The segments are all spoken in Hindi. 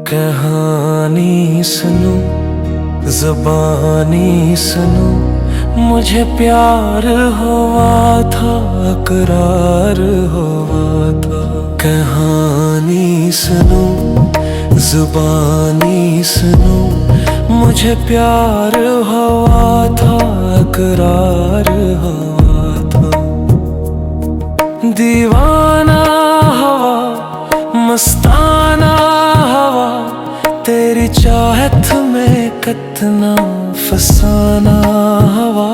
कहानी सुनो, ज़बानी सुनो, मुझे प्यार हुआ था, इकरार हुआ था। कहानी सुनो, ज़बानी सुनो, मुझे प्यार हुआ था, इकरार हुआ था। दीवाना हवा, मस्ताना हवा, तेरी चाहत में कितना फसाना हवा।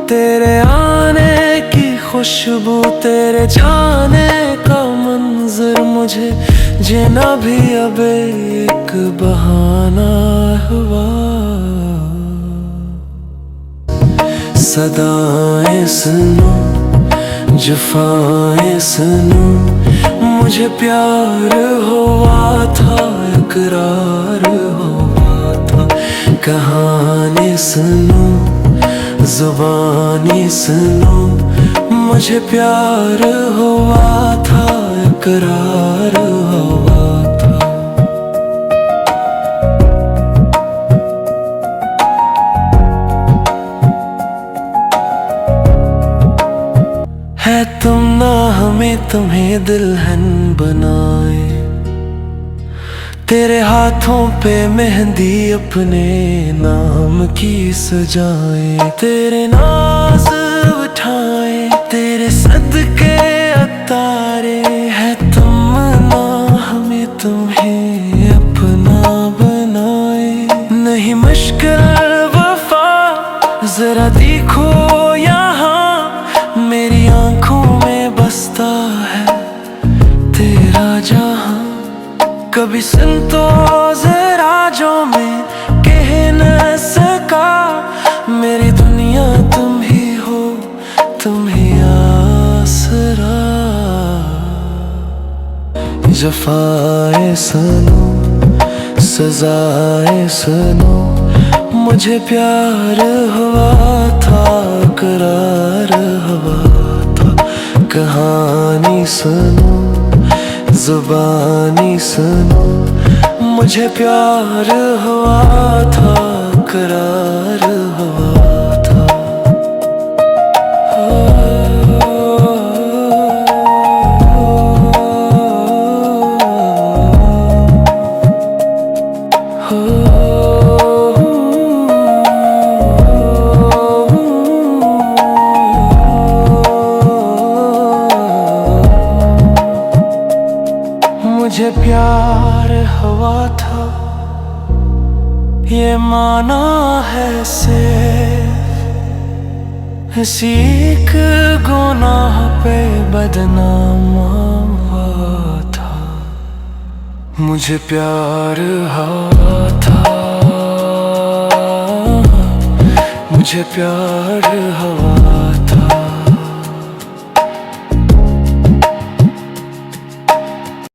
तेरे आने की खुशबू, तेरे जाने का मंजर, मुझे जीना भी अब एक बहाना हुआ। सदाएं सुनो, जफाएं सुनो, मुझे प्यार हुआ था, इकरार हुआ था। कहानी सुनो, ज़ुबानी सुनो, मुझे प्यार हुआ था, इकरार हुआ था। है तुम ना हमें तुम्हें दुल्हन बनाए, तेरे हाथों पे मेहंदी अपने नाम की सजाए। तेरे नाज उठाए, तेरे सदके अतारे, है तुम ना हमें तुम्हें अपना बनाए। नहीं मुश्किल वफा, जरा देखो यहाँ, मेरी आंखों में बसता है तेरा जहां। कभी सुन तो जरा जो मैं कह न सका, मेरी दुनिया तुम ही हो, तुम ही आसरा। जफाएं सुनो, सजाएं सुनो, मुझे प्यार हुआ था, इकरार हुआ था। कहानी सुनो, ज़ुबानी सुनो, मुझे प्यार हुआ था, इकरार हुआ था। मुझे प्यार हुआ था, ये माना है सिर्फ, इसी एक गुनाह पे बदनाम हुआ था। मुझे प्यार हुआ था, मुझे प्यार हुआ